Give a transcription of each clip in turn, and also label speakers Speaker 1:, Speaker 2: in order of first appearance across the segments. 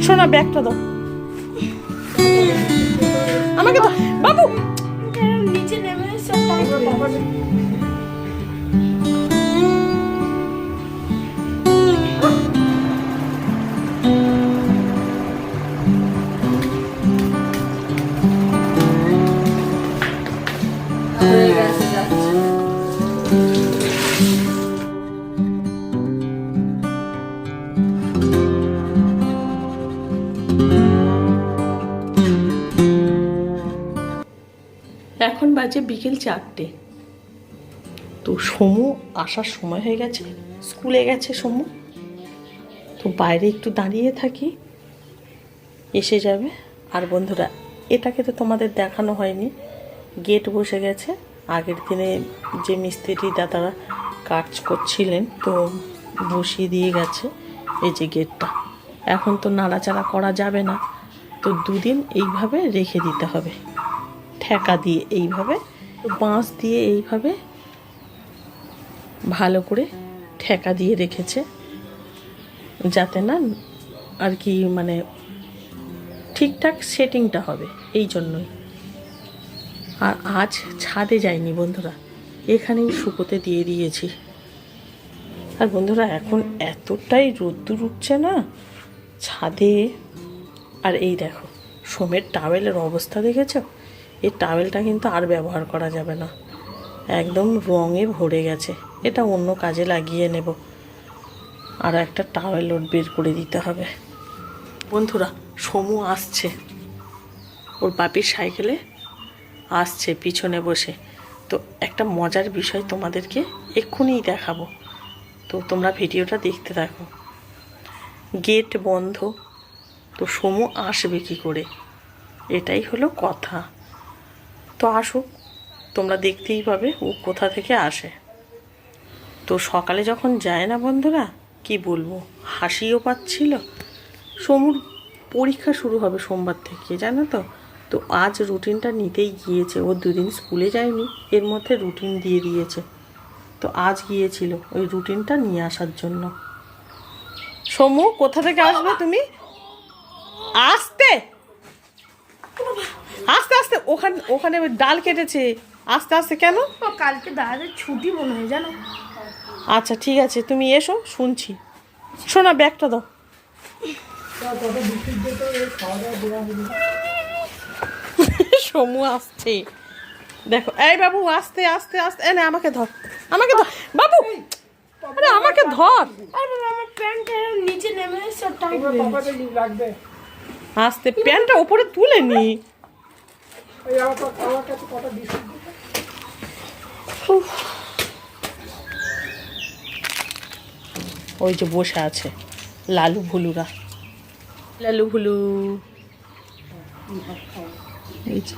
Speaker 1: শোনা ব্যাগটা দাও আমাকে দাও বাবু
Speaker 2: নিচে নেমে
Speaker 1: এখন বাজে বিকেল 4টে। তো সমু আসার সময় হয়ে গেছে, স্কুলে গেছে সমু। তো বাইরে একটু দাঁড়িয়ে থাকি, এসে যাবে। আর বন্ধুরা, এটাকে তো তোমাদের দেখানো হয়নি, গেট বসে গেছে। আগের দিনে যে মিস্ত্রি দাদারা কাজ করছিলেন তো বসিয়ে দিয়ে গেছে এই যে গেটটা। এখন তো নাড়াচাড়া করা যাবে না, তো দুদিন এইভাবে রেখে দিতে হবে, ঠেকা দিয়ে এইভাবে বাঁশ দিয়ে এইভাবে ভালো করে ঠেকা দিয়ে রেখেছে, যাতে না আর কি মানে ঠিকঠাক সেটিংটা হবে, এই জন্যই। আর আজ ছাদে যাইনি বন্ধুরা, এখানেই শুকোতে দিয়ে দিয়েছি। আর বন্ধুরা, এখন এতটাই রোদ্দুর উঠছে না ছাদে। আর এই দেখো সোমের টাওয়েলের অবস্থা দেখেছো? এই টাওয়েলটা কিন্তু আর ব্যবহার করা যাবে না, একদম রঙে ভরে গেছে। এটা অন্য কাজে লাগিয়ে নেব। আর একটা টাওয়েল ওর বের করে দিতে হবে। বন্ধুরা, সমু আসছে, ওর বাপির সাইকেলে আসছে পিছনে বসে। তো একটা মজার বিষয় তোমাদেরকে এক্ষুনিই দেখাবো, তো তোমরা ভিডিওটা দেখতে থাকো। গেট বন্ধ, তো সমু আসবে কি করে, এটাই হলো কথা। তো আসুক, তোমরা দেখতেই পাবে ও কোথা থেকে আসে। তো সকালে যখন যায় না বন্ধুরা, কি বলবো, হাসিও পাচ্ছিল। সমুর পরীক্ষা শুরু হবে সোমবার থেকে, জানো তো। তো আজ রুটিনটা নিতেই গিয়েছে, ও দুদিন স্কুলে যায়নি, এর মধ্যে রুটিন দিয়ে দিয়েছে। তো আজ গিয়েছিল ওই রুটিনটা নিয়ে আসার জন্য। সমু, কোথা থেকে আসবে তুমি? আসতে আস্তে আস্তে, ওখানে ওখানে ডাল কেটেছে, আস্তে আস্তে। কেন?
Speaker 2: কালকে দাদাদের ছুটি মনে হয় জানো।
Speaker 1: আচ্ছা ঠিক আছে, তুমি এসো, শুনছি। শোনা ব্যাগটা দাও। সমু আসছে, দেখো। এই বাবু, আস্তে আস্তে আস্তে, এনে আমাকে ধর, আমাকে ধর বাবু, আরে আমাকে ধর।
Speaker 2: আরে আমার প্যান্ট নিচে নেমে সব টাইট লাগবে।
Speaker 1: আস্তে, প্যান্টটা উপরে তুলে নি। ওই যে বসে আছে লালু ভুলুরা, লালু ভুলু। এই যে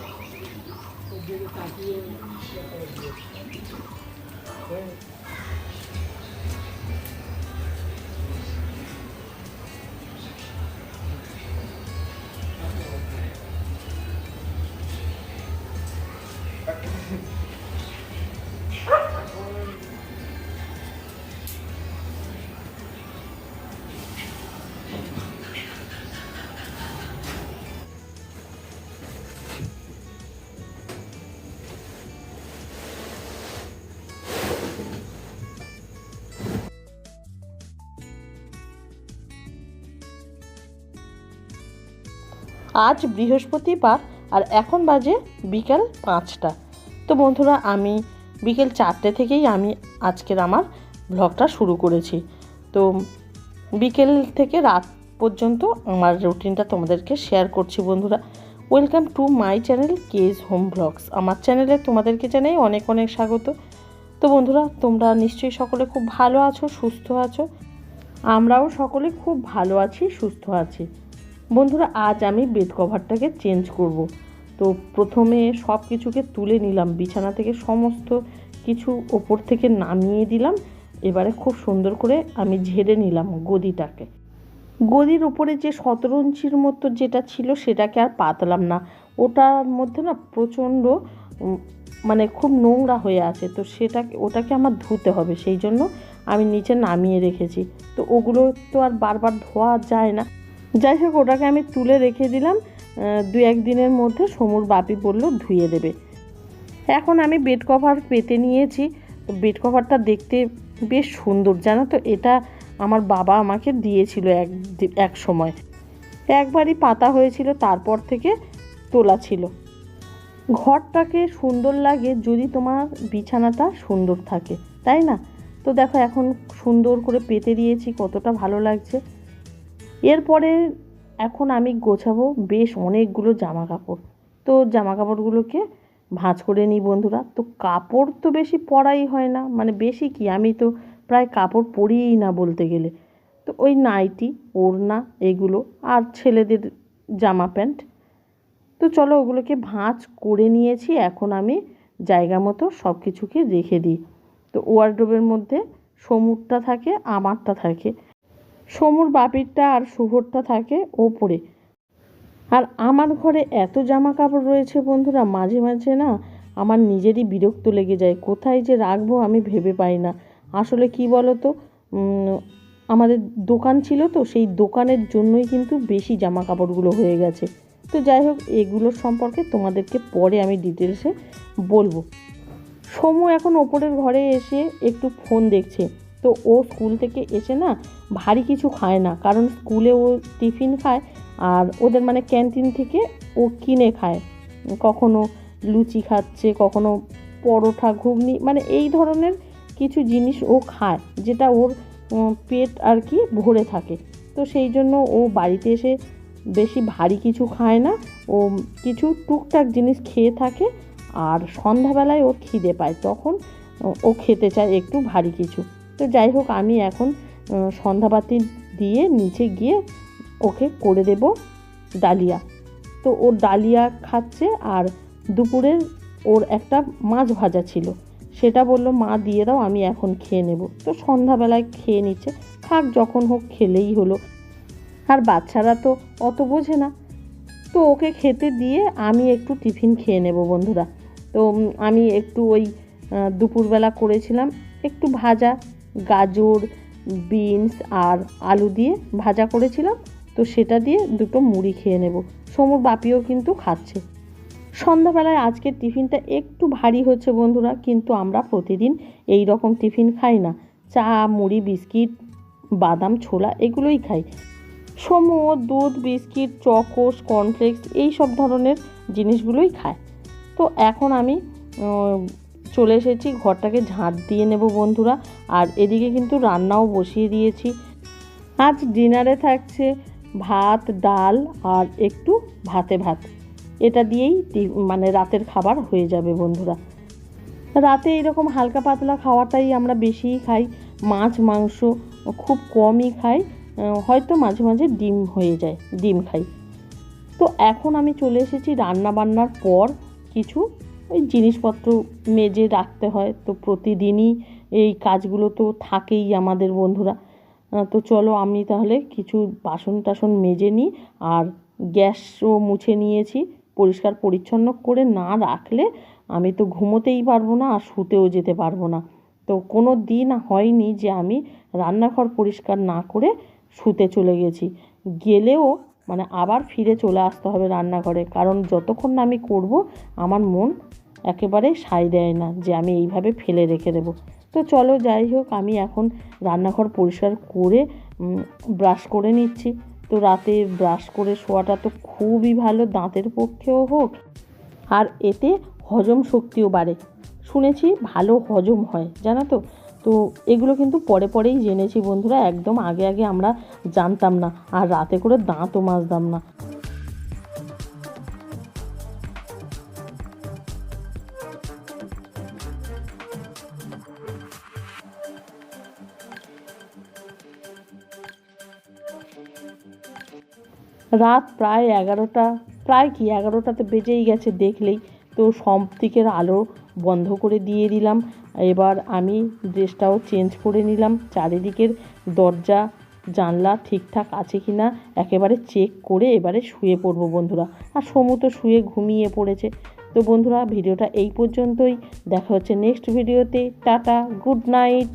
Speaker 1: আজ বৃহস্পতিবার আর এখন বাজে বিকেল 5টা। তো বন্ধুরা, আমি বিকেল 4টে থেকেই আমি আজকের আমার ব্লগটা শুরু করেছি। তো বিকেল থেকে রাত পর্যন্ত আমার রুটিনটা তোমাদেরকে শেয়ার করছি বন্ধুরা। ওয়েলকাম টু মাই চ্যানেল কেজ হোম ব্লগস। আমার চ্যানেলে তোমাদেরকে জানাই অনেক অনেক স্বাগত। তো বন্ধুরা, তোমরা নিশ্চয়ই সকলে খুব ভালো আছো, সুস্থ আছো। আমরাও সকলে খুব ভালো আছি, সুস্থ আছি। বন্ধুরা, আজ আমি বেড কভারটাকে চেঞ্জ করব। তো প্রথমে সব কিছুকে তুলে নিলাম, বিছানা থেকে সমস্ত কিছু ওপর থেকে নামিয়ে দিলাম। এবারে খুব সুন্দর করে আমি ঝেড়ে নিলাম গদিটাকে। গদির ওপরে যে 17 ইঞ্চির মতো যেটা ছিল সেটাকে আর পাতলাম না, ওটার মধ্যে না প্রচণ্ড মানে খুব নোংরা হয়ে আছে। তো ওটাকে আমার ধুতে হবে, সেই জন্য আমি নিচে নামিয়ে রেখেছি। তো ওগুলো তো আর বারবার ধোয়া যায় না, যাই হোক, ওটাকে আমি তুলে রেখে দিলাম। 2-1 দিনের মধ্যে সমুর বাপি বললো ধুয়ে দেবে। এখন আমি বেড কভার পেতে নিয়েছি। তো বেড কভারটা দেখতে বেশ সুন্দর, জানো তো। এটা আমার বাবা আমাকে দিয়েছিল এক সময়, একবারই পাতা হয়েছিল, তারপর থেকে তোলা ছিল। ঘরটাকে সুন্দর লাগে যদি তোমার বিছানাটা সুন্দর থাকে, তাই না? তো দেখো এখন সুন্দর করে পেতে দিয়েছি, কতটা ভালো লাগছে। এরপরে এখন আমি গোছাবো বেশ অনেকগুলো জামা কাপড়। তো জামা কাপড়গুলোকে ভাঁজ করে নিই বন্ধুরা। তো কাপড় তো বেশি পরাই হয় না, মানে বেশি কি, আমি তো প্রায় কাপড় পরিই না বলতে গেলে। তো ওই নাইটি, ওড়না এগুলো, আর ছেলেদের জামা প্যান্ট। তো চলো ওগুলোকে ভাঁজ করে নিয়েছি। এখন আমি জায়গা মতো সব কিছুকে রেখে দিই। তো ওয়ারড্রোবের মধ্যে সমুরটা থাকে, আমারটা থাকে, সমুর বাপিরটা আর শুভরটা থাকে ওপরে। আর আমার ঘরে এত জামা কাপড় রয়েছে বন্ধুরা, মাঝে মাঝে না আমার নিজেরই বিরক্ত লেগে যায়, কোথায় যে রাখবো আমি ভেবে পাই না। আসলে কি বলো তো, আমাদের দোকান ছিল, তো সেই দোকানের জন্যই কিন্তু বেশি জামা কাপড়গুলো হয়ে গেছে। তো যাই হোক, এগুলোর সম্পর্কে তোমাদেরকে পরে আমি ডিটেলসে বলবো। সমু এখন ওপরের ঘরে এসে একটু ফোন দেখছে। তো ও স্কুল থেকে এসে না ভারী কিছু খায় না, কারণ স্কুলে ও টিফিন খায়, আর ওদের মানে ক্যান্টিন থেকে ও কিনে খায়। কখনো লুচি খাচ্ছে, কখনো পরোটা, ঘুগনি, মানে এই ধরনের কিছু জিনিস ও খায়, যেটা ওর পেট আর কি ভরে থাকে। তো সেই জন্য ও বাড়িতে এসে বেশি ভারী কিছু খায় না, ও কিছু টুকটাক জিনিস খেয়ে থাকে। আর সন্ধ্যাবেলায় ওর খিদে পায়, তখন ও খেতে চায় একটু ভারী কিছু। তো যাই হোক, আমি এখন সন্ধ্যাবাতি দিয়ে নিচে গিয়ে ওকে করে দেব ডালিয়া। তো ওর ডালিয়া খাচ্ছে, আর দুপুরের ওর একটা মাছ ভাজা ছিল, সেটা বললো মা দিয়ে দাও, আমি এখন খেয়ে নেব। তো সন্ধ্যাবেলায় খেয়ে নিচ্ছে, থাক যখন হোক, খেলেই হলো। আর বাচ্চারা তো অত বোঝে না। তো ওকে খেতে দিয়ে আমি একটু টিফিন খেয়ে নেব বন্ধুরা। তো আমি একটু ওই দুপুরবেলা করেছিলাম একটু ভাজা, গাজর, বিনস আর আলু দিয়ে ভাজা করেছিলাম। তো সেটা দিয়ে দুটো মুড়ি খেয়ে নেব। সমুর বাপিও কিন্তু খাচ্ছে। সন্ধ্যাবেলায় আজকের টিফিনটা একটু ভারী হচ্ছে বন্ধুরা, কিন্তু আমরা প্রতিদিন এই রকম টিফিন খাই না। চা, মুড়ি, বিস্কিট, বাদাম, ছোলা এগুলোই খাই। সমু দুধ, বিস্কিট, চকোস, কর্নফ্লেক্স এই সব ধরনের জিনিসগুলোই খায়। তো এখন আমি চলে এসেছি, ঘরটাকে ঝাঁট দিয়ে নেব বন্ধুরা। আর এদিকে কিন্তু রান্নাও বসিয়ে দিয়েছি। আজ ডিনারে থাকছে ভাত, ডাল আর একটু ভাত। এটা দিয়েই মানে রাতের খাবার হয়ে যাবে বন্ধুরা। রাতে এরকম হালকা পাতলা খাওয়াটাই আমরা বেশিই খাই, মাছ মাংস খুব কমই খাই। হয়তো মাঝে মাঝে ডিম হয়ে যায়, ডিম খাই। তো এখন আমি চলে এসেছি রান্না বান্নার পর কিছু ওই জিনিসপত্র মেজে রাখতে হয়। তো প্রতিদিনই এই কাজগুলো তো থাকেই আমাদের বন্ধুরা। তো চলো আমি তাহলে কিছু বাসন টাসন মেজে নিই। আর গ্যাসও মুছে নিয়েছি, পরিষ্কার পরিচ্ছন্ন করে না রাখলে আমি তো ঘুমোতেই পারবো না, আর শুতেও যেতে পারবো না। তো কোনো দিন হয়নি যে আমি রান্নাঘর পরিষ্কার না করে শুতে চলে গেছি, গেলেও মানে আবার ফিরে চলে আসতে হবে রান্নাঘরে, কারণ যতক্ষণ না আমি করব আমার মন একেবারে সায় দেয় না যে আমি এইভাবে ফেলে রেখে দেবো। তো চলো যাই হোক, আমি এখন রান্নাঘর পরিষ্কার করে ব্রাশ করে নিচ্ছি। তো রাতে ব্রাশ করে শোয়াটা তো খুবই ভালো, দাঁতের পক্ষেও হোক, আর এতে হজম শক্তিও বাড়ে। শুনেছি ভালো হজম হয়, জানো তো। তো এগুলো কিন্তু পরে পরেই জেনেছি বন্ধুরা, একদম আগে আগে আমরা জানতাম না, আর রাতে করে দাঁতও মাজতাম না। রাত প্রায় 11টা, প্রায় কি 11টাতে বেজেই গেছে দেখলেই। তো সব দিকের আলো বন্ধ করে দিয়ে দিলাম। এবার আমি ড্রেসটাও চেঞ্জ করে নিলাম, চারিদিকের দরজা জানলা ঠিকঠাক আছে কি না একেবারে চেক করে এবারে শুয়ে পড়বো বন্ধুরা। আর সমু তো শুয়ে ঘুমিয়ে পড়েছে। তো বন্ধুরা ভিডিওটা এই পর্যন্তই, দেখা হচ্ছে নেক্সট ভিডিওতে। Tata, good night.